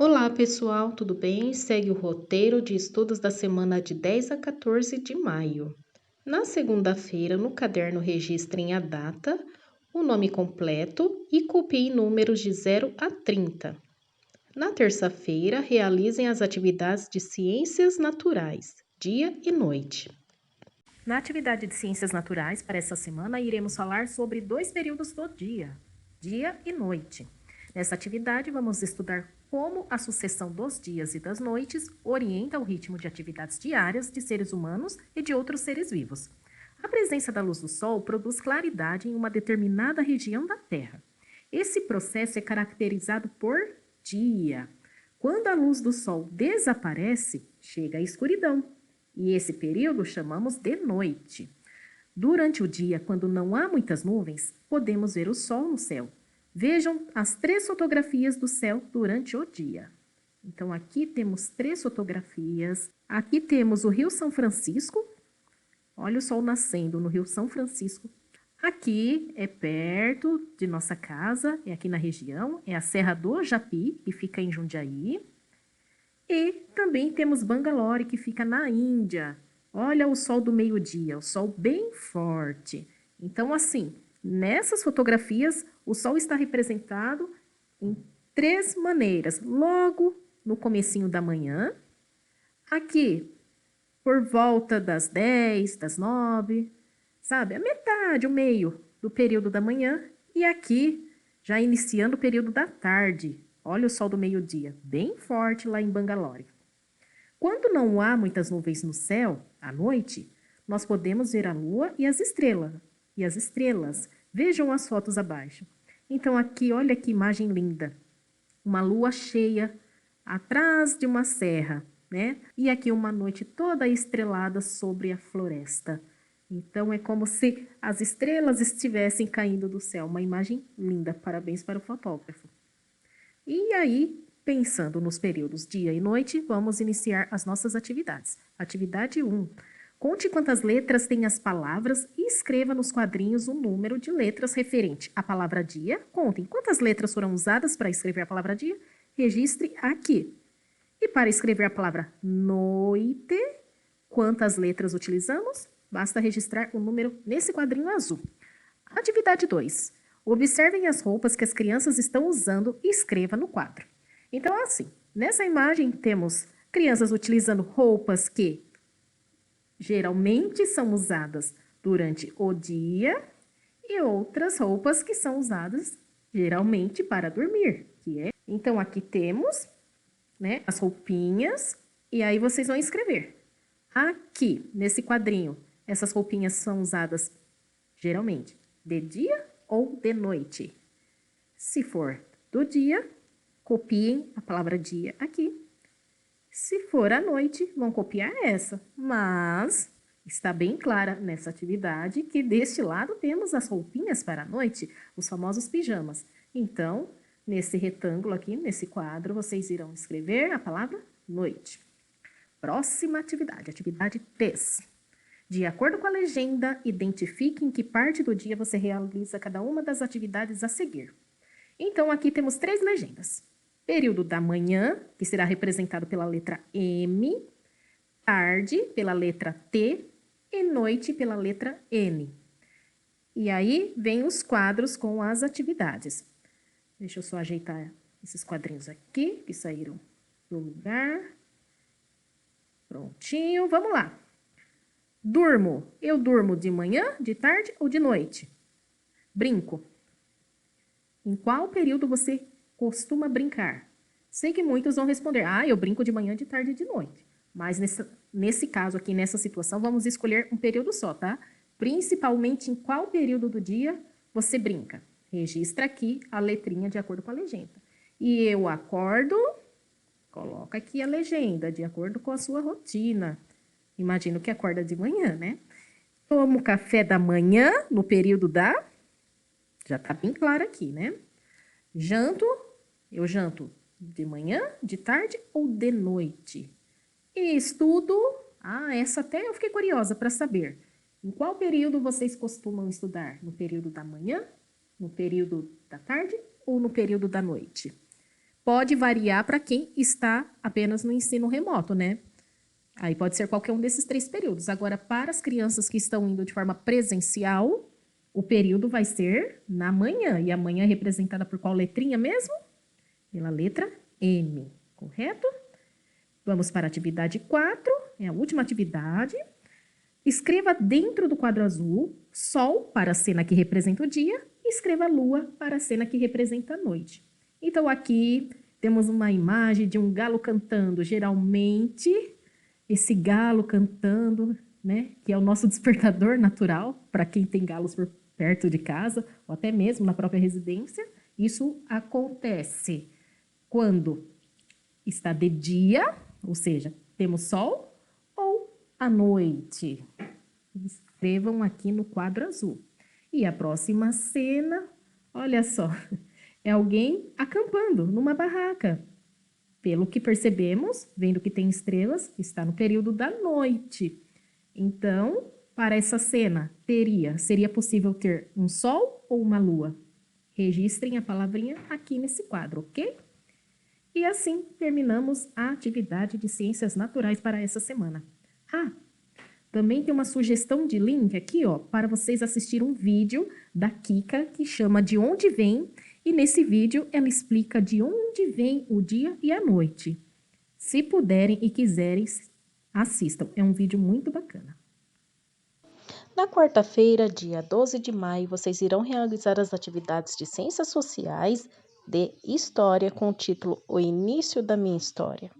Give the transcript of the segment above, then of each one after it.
Olá, pessoal, tudo bem? Segue o roteiro de estudos da semana de 10 a 14 de maio. Na segunda-feira, no caderno, registrem a data, o nome completo e copiem números de 0 a 30. Na terça-feira, realizem as atividades de ciências naturais, dia e noite. Na atividade de ciências naturais, para essa semana, iremos falar sobre 2 períodos do dia e noite. Nessa atividade, vamos estudar como a sucessão dos dias e das noites orienta o ritmo de atividades diárias de seres humanos e de outros seres vivos. A presença da luz do Sol produz claridade em uma determinada região da Terra. Esse processo é caracterizado por dia. Quando a luz do Sol desaparece, chega a escuridão. E esse período chamamos de noite. Durante o dia, quando não há muitas nuvens, podemos ver o Sol no céu. Vejam as 3 fotografias do céu durante o dia. Então, aqui temos 3 fotografias. Aqui temos o Rio São Francisco. Olha o sol nascendo no Rio São Francisco. Aqui é perto de nossa casa, é aqui na região, é a Serra do Japi, que fica em Jundiaí. E também temos Bangalore, que fica na Índia. Olha o sol do meio-dia, o sol bem forte. Então, assim, nessas fotografias, o sol está representado em 3 maneiras. Logo no comecinho da manhã, aqui por volta das 10, das 9, sabe? A metade, o meio do período da manhã. E aqui, já iniciando o período da tarde. Olha o sol do meio-dia, bem forte lá em Bangalore. Quando não há muitas nuvens no céu, à noite, nós podemos ver a lua e as estrelas. Vejam as fotos abaixo. Então, aqui, olha que imagem linda. Uma lua cheia atrás de uma serra, né? E aqui uma noite toda estrelada sobre a floresta. Então, é como se as estrelas estivessem caindo do céu. Uma imagem linda. Parabéns para o fotógrafo. E aí, pensando nos períodos dia e noite, vamos iniciar as nossas atividades. Atividade 1. Conte quantas letras têm as palavras e escreva nos quadrinhos o número de letras referente à palavra dia. Contem quantas letras foram usadas para escrever a palavra dia. Registre aqui. E para escrever a palavra noite, quantas letras utilizamos? Basta registrar o número nesse quadrinho azul. Atividade 2. Observem as roupas que as crianças estão usando e escreva no quadro. Então, assim, nessa imagem temos crianças utilizando roupas que geralmente são usadas durante o dia e outras roupas que são usadas geralmente para dormir, Então, aqui temos, né, as roupinhas e aí vocês vão escrever. Aqui, nesse quadrinho, essas roupinhas são usadas geralmente de dia ou de noite. Se for do dia, copiem a palavra dia aqui. Se for à noite, vão copiar essa. Mas está bem clara nessa atividade que deste lado temos as roupinhas para a noite, os famosos pijamas. Então, nesse retângulo aqui, nesse quadro, vocês irão escrever a palavra noite. Próxima atividade, atividade 3. De acordo com a legenda, identifique em que parte do dia você realiza cada uma das atividades a seguir. Então, aqui temos 3 legendas. Período da manhã, que será representado pela letra M, tarde, pela letra T, e noite, pela letra N. E aí, vem os quadros com as atividades. Deixa eu só ajeitar esses quadrinhos aqui, que saíram do lugar. Prontinho, vamos lá. Durmo. Eu durmo de manhã, de tarde ou de noite? Brinco. Em qual período você costuma brincar? Sei que muitos vão responder, eu brinco de manhã, de tarde e de noite. Mas nesse caso aqui, nessa situação, vamos escolher um período só, tá? Principalmente em qual período do dia você brinca. Registra aqui a letrinha de acordo com a legenda. E eu acordo, coloca aqui a legenda, de acordo com a sua rotina. Imagino que acorda de manhã, né? Tomo café da manhã no período da... Já tá bem claro aqui, né? Janto, eu janto de manhã, de tarde ou de noite? E estudo... essa até eu fiquei curiosa para saber. Em qual período vocês costumam estudar? No período da manhã, no período da tarde ou no período da noite? Pode variar para quem está apenas no ensino remoto, né? Aí pode ser qualquer um desses 3 períodos. Agora, para as crianças que estão indo de forma presencial, o período vai ser na manhã. E a manhã é representada por qual letrinha mesmo? Pela letra M, correto? Vamos para a atividade 4, é a última atividade. Escreva dentro do quadro azul Sol para a cena que representa o dia e escreva Lua para a cena que representa a noite. Então, aqui temos uma imagem de um galo cantando. Geralmente, esse galo cantando, né, que é o nosso despertador natural, para quem tem galos por perto de casa, ou até mesmo na própria residência, isso acontece quando está de dia, ou seja, temos sol, ou à noite. Escrevam aqui no quadro azul. E a próxima cena, olha só, é alguém acampando numa barraca. Pelo que percebemos, vendo que tem estrelas, está no período da noite. Então, para essa cena, seria possível ter um sol ou uma lua? Registrem a palavrinha aqui nesse quadro, ok? E assim terminamos a atividade de ciências naturais para essa semana. Ah, também tem uma sugestão de link aqui, ó, para vocês assistirem um vídeo da Kika que chama De Onde Vem, e nesse vídeo ela explica de onde vem o dia e a noite. Se puderem e quiserem, assistam. É um vídeo muito bacana. Na quarta-feira, dia 12 de maio, vocês irão realizar as atividades de Ciências Sociais de História com o título O Início da Minha História.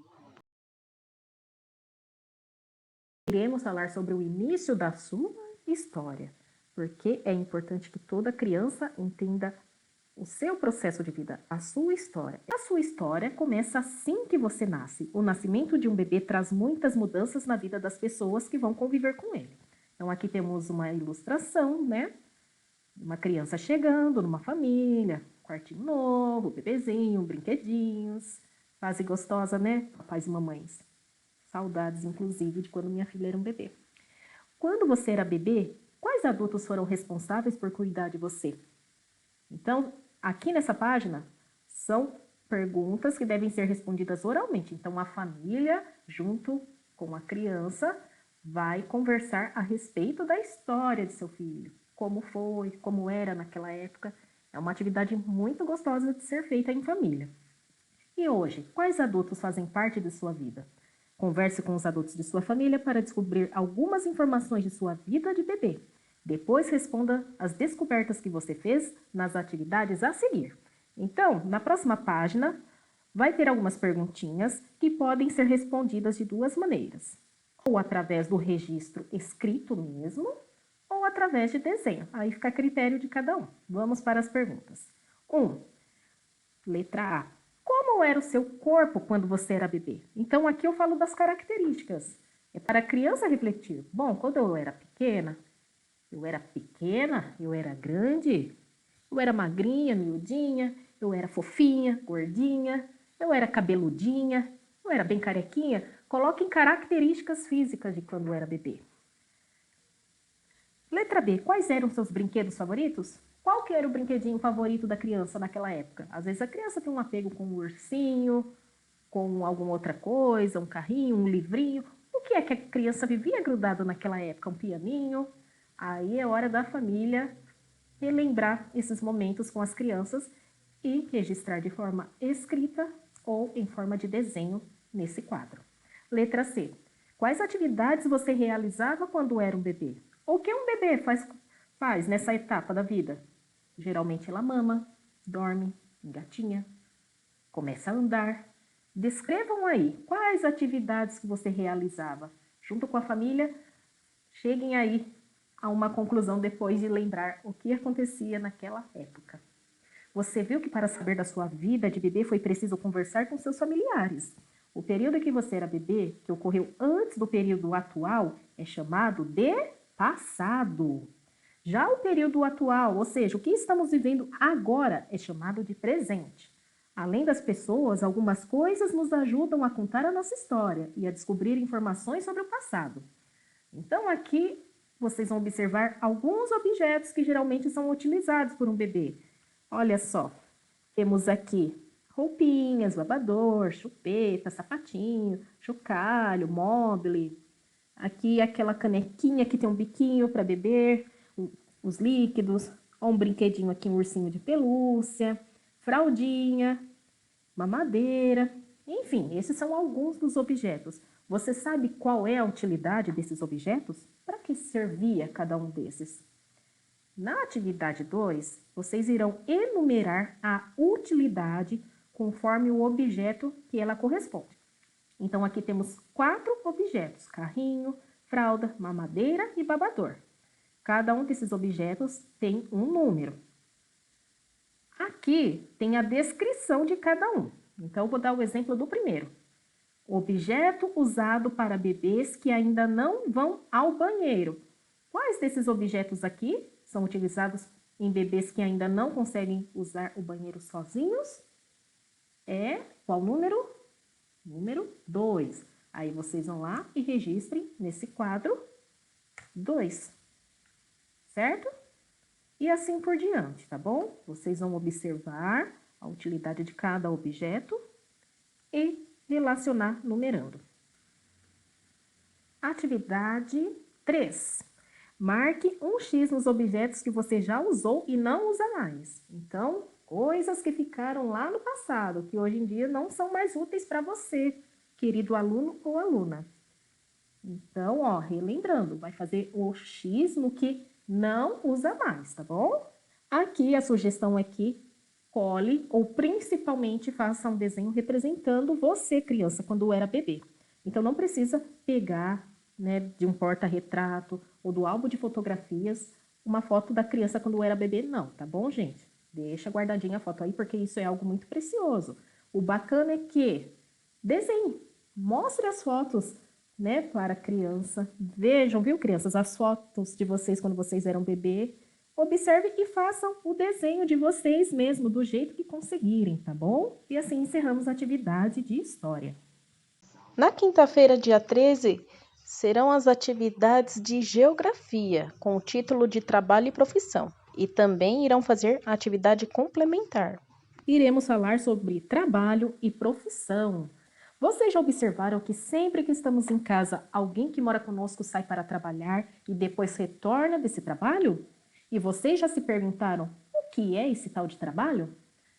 Iremos falar sobre o início da sua história, porque é importante que toda criança entenda o seu processo de vida, a sua história. A sua história começa assim que você nasce. O nascimento de um bebê traz muitas mudanças na vida das pessoas que vão conviver com ele. Então, aqui temos uma ilustração, né? Uma criança chegando numa família, quartinho novo, bebezinho, brinquedinhos. Fase gostosa, né? Papais e mamães. Saudades, inclusive, de quando minha filha era um bebê. Quando você era bebê, quais adultos foram responsáveis por cuidar de você? Então, aqui nessa página, são perguntas que devem ser respondidas oralmente. Então, a família, junto com a criança, vai conversar a respeito da história de seu filho. Como foi, como era naquela época. É uma atividade muito gostosa de ser feita em família. E hoje, quais adultos fazem parte de sua vida? Converse com os adultos de sua família para descobrir algumas informações de sua vida de bebê. Depois responda as descobertas que você fez nas atividades a seguir. Então, na próxima página, vai ter algumas perguntinhas que podem ser respondidas de 2 maneiras. Ou através do registro escrito mesmo, ou através de desenho. Aí fica a critério de cada um. Vamos para as perguntas. 1. Letra A. Como era o seu corpo quando você era bebê? Então, aqui eu falo das características. É para a criança refletir. Bom, quando eu era pequena, eu era grande, eu era magrinha, miudinha, eu era fofinha, gordinha, eu era cabeludinha, eu era bem carequinha. Coloquem características físicas de quando eu era bebê. Letra B. Quais eram seus brinquedos favoritos? Qual que era o brinquedinho favorito da criança naquela época? Às vezes a criança tem um apego com um ursinho, com alguma outra coisa, um carrinho, um livrinho. O que é que a criança vivia grudado naquela época? Um pianinho? Aí é hora da família relembrar esses momentos com as crianças e registrar de forma escrita ou em forma de desenho nesse quadro. Letra C. Quais atividades você realizava quando era um bebê? O que um bebê faz nessa etapa da vida? Geralmente ela mama, dorme, engatinha, começa a andar. Descrevam aí quais atividades que você realizava. Junto com a família, cheguem aí a uma conclusão depois de lembrar o que acontecia naquela época. Você viu que para saber da sua vida de bebê foi preciso conversar com seus familiares. O período em que você era bebê, que ocorreu antes do período atual, é chamado de passado. Já o período atual, ou seja, o que estamos vivendo agora, é chamado de presente. Além das pessoas, algumas coisas nos ajudam a contar a nossa história e a descobrir informações sobre o passado. Então, aqui vocês vão observar alguns objetos que geralmente são utilizados por um bebê. Olha só, temos aqui roupinhas, babador, chupeta, sapatinho, chocalho, mobile. Aqui aquela canequinha que tem um biquinho para beber, os líquidos, ó, um brinquedinho aqui, um ursinho de pelúcia, fraldinha, mamadeira. Enfim, esses são alguns dos objetos. Você sabe qual é a utilidade desses objetos? Para que servia cada um desses? Na atividade 2, vocês irão enumerar a utilidade conforme o objeto que ela corresponde. Então, aqui temos 4 objetos: carrinho, fralda, mamadeira e babador. Cada um desses objetos tem um número. Aqui tem a descrição de cada um. Então, eu vou dar o exemplo do primeiro. Objeto usado para bebês que ainda não vão ao banheiro. Quais desses objetos aqui são utilizados em bebês que ainda não conseguem usar o banheiro sozinhos? Qual número? Número 2. Aí vocês vão lá e registrem nesse quadro 2, certo? E assim por diante, tá bom? Vocês vão observar a utilidade de cada objeto e relacionar numerando. Atividade 3. Marque um X nos objetos que você já usou e não usa mais. Então, coisas que ficaram lá no passado, que hoje em dia não são mais úteis para você, querido aluno ou aluna. Então, ó, relembrando, vai fazer o X no que não usa mais, tá bom? Aqui a sugestão é que cole ou principalmente faça um desenho representando você, criança, quando era bebê. Então, não precisa pegar, né, de um porta-retrato ou do álbum de fotografias uma foto da criança quando era bebê, não, tá bom, gente? Deixa guardadinha a foto aí, porque isso é algo muito precioso. O bacana é que desenhe, mostre as fotos, né, para a criança. Vejam, viu, crianças, as fotos de vocês quando vocês eram bebê. Observe e façam o desenho de vocês mesmo, do jeito que conseguirem, tá bom? E assim encerramos a atividade de história. Na quinta-feira, dia 13, serão as atividades de geografia, com o título de trabalho e profissão. E também irão fazer a atividade complementar. Iremos falar sobre trabalho e profissão. Vocês já observaram que sempre que estamos em casa, alguém que mora conosco sai para trabalhar e depois retorna desse trabalho? E vocês já se perguntaram o que é esse tal de trabalho?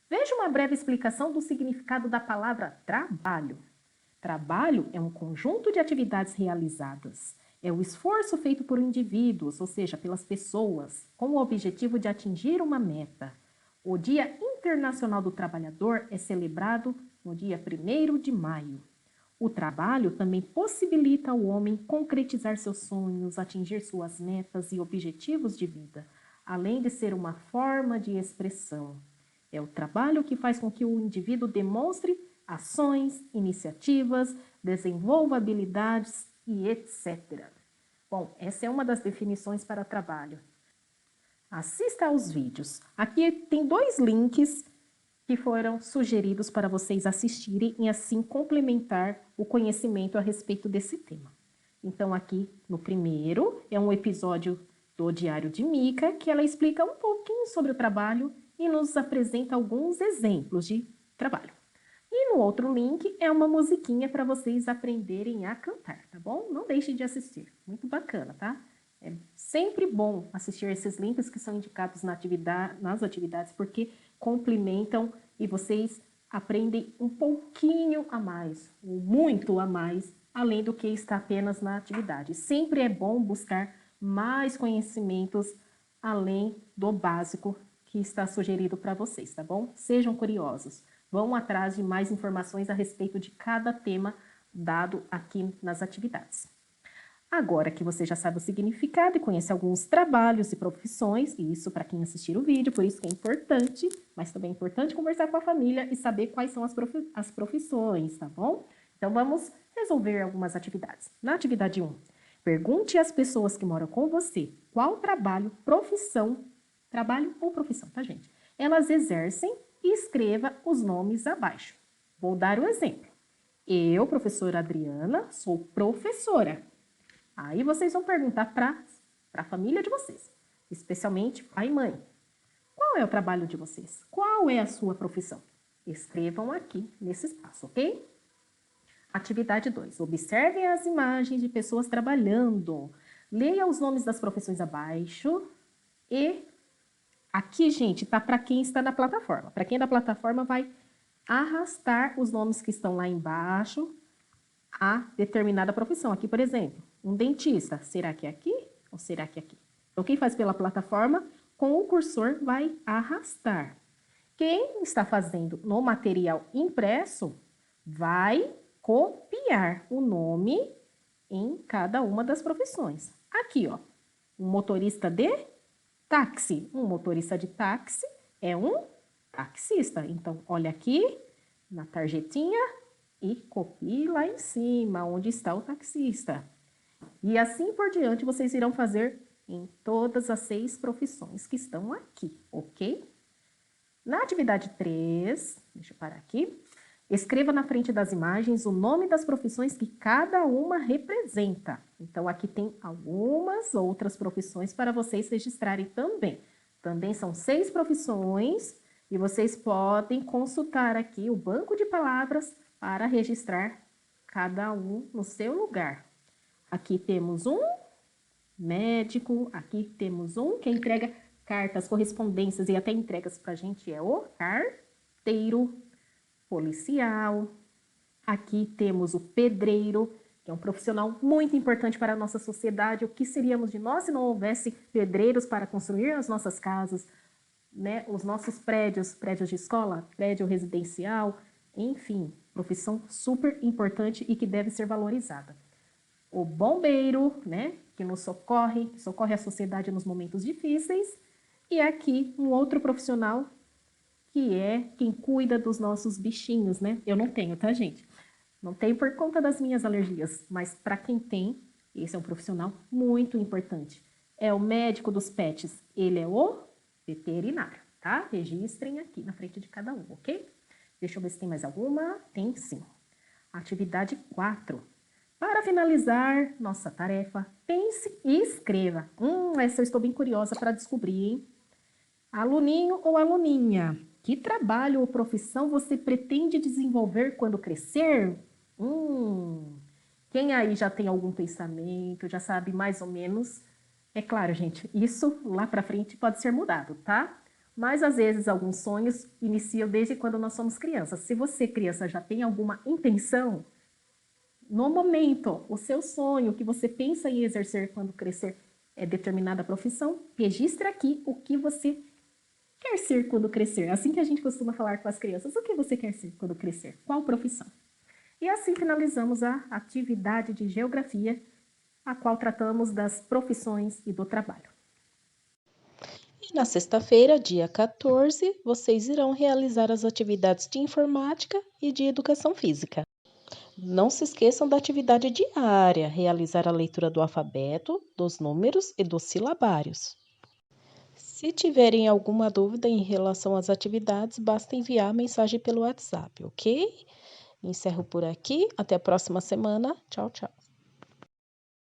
Veja uma breve explicação do significado da palavra trabalho. Trabalho é um conjunto de atividades realizadas. É o esforço feito por indivíduos, ou seja, pelas pessoas, com o objetivo de atingir uma meta. O Dia Internacional do Trabalhador é celebrado no dia 1º de maio. O trabalho também possibilita ao homem concretizar seus sonhos, atingir suas metas e objetivos de vida, além de ser uma forma de expressão. É o trabalho que faz com que o indivíduo demonstre ações, iniciativas, desenvolva habilidades e etc. Bom, essa é uma das definições para trabalho. Assista aos vídeos. Aqui tem 2 links que foram sugeridos para vocês assistirem e assim complementar o conhecimento a respeito desse tema. Então, aqui no primeiro é um episódio do Diário de Mica, que ela explica um pouquinho sobre o trabalho e nos apresenta alguns exemplos de trabalho. E no outro link é uma musiquinha para vocês aprenderem a cantar, tá bom? Não deixe de assistir, muito bacana, tá? É sempre bom assistir esses links que são indicados nas atividades, porque complementam e vocês aprendem um pouquinho a mais, ou muito a mais, além do que está apenas na atividade. Sempre é bom buscar mais conhecimentos além do básico que está sugerido para vocês, tá bom? Sejam curiosos. Vão atrás de mais informações a respeito de cada tema dado aqui nas atividades. Agora que você já sabe o significado e conhece alguns trabalhos e profissões, e isso para quem assistir o vídeo, por isso que é importante, mas também é importante conversar com a família e saber quais são as profissões, tá bom? Então vamos resolver algumas atividades. Na atividade 1, pergunte às pessoas que moram com você qual trabalho ou profissão, tá, gente? Elas exercem e escreva os nomes abaixo. Vou dar o exemplo. Eu, professora Adriana, sou professora. Aí vocês vão perguntar para a família de vocês, especialmente pai e mãe. Qual é o trabalho de vocês? Qual é a sua profissão? Escrevam aqui nesse espaço, ok? Atividade 2. Observem as imagens de pessoas trabalhando. Leia os nomes das profissões abaixo e aqui, gente, tá para quem está na plataforma. Para quem é da plataforma vai arrastar os nomes que estão lá embaixo a determinada profissão. Aqui, por exemplo, um dentista. Será que é aqui ou será que é aqui? Então, quem faz pela plataforma, com o cursor vai arrastar. Quem está fazendo no material impresso vai copiar o nome em cada uma das profissões. Aqui, ó, um motorista de táxi. Um motorista de táxi é um taxista. Então, olha aqui na tarjetinha e copie lá em cima, onde está o taxista. E assim por diante, vocês irão fazer em todas as 6 profissões que estão aqui, ok? Na atividade 3, deixa eu parar aqui, escreva na frente das imagens o nome das profissões que cada uma representa. Então, aqui tem algumas outras profissões para vocês registrarem também. Também são 6 profissões e vocês podem consultar aqui o banco de palavras para registrar cada um no seu lugar. Aqui temos um médico, aqui temos um que entrega cartas, correspondências e até entregas para a gente, é o carteiro, policial. Aqui temos o pedreiro, que é um profissional muito importante para a nossa sociedade. O que seríamos de nós se não houvesse pedreiros para construir as nossas casas, né? Os nossos prédios de escola, prédio residencial, enfim, profissão super importante e que deve ser valorizada. O bombeiro, né, que nos socorre a sociedade nos momentos difíceis. E aqui um outro profissional que é quem cuida dos nossos bichinhos, né? Eu não tenho, tá, gente? Não tenho por conta das minhas alergias, mas para quem tem, esse é um profissional muito importante. É o médico dos pets, ele é o veterinário, tá? Registrem aqui na frente de cada um, ok? Deixa eu ver se tem mais alguma. Tem sim. Atividade 4. Para finalizar nossa tarefa, pense e escreva. Essa eu estou bem curiosa para descobrir, hein? Aluninho ou aluninha, que trabalho ou profissão você pretende desenvolver quando crescer? Quem aí já tem algum pensamento, já sabe mais ou menos? É claro, gente, isso lá para frente pode ser mudado, tá? Mas às vezes alguns sonhos iniciam desde quando nós somos crianças. Se você, criança, já tem alguma intenção, no momento, o seu sonho, que você pensa em exercer quando crescer, é determinada profissão, registre aqui o que você quer ser quando crescer. Assim que a gente costuma falar com as crianças, o que você quer ser quando crescer? Qual profissão? E assim finalizamos a atividade de geografia, a qual tratamos das profissões e do trabalho. E na sexta-feira, dia 14, vocês irão realizar as atividades de informática e de educação física. Não se esqueçam da atividade diária, realizar a leitura do alfabeto, dos números e dos silabários. Se tiverem alguma dúvida em relação às atividades, basta enviar a mensagem pelo WhatsApp, ok? Encerro por aqui. Até a próxima semana. Tchau, tchau.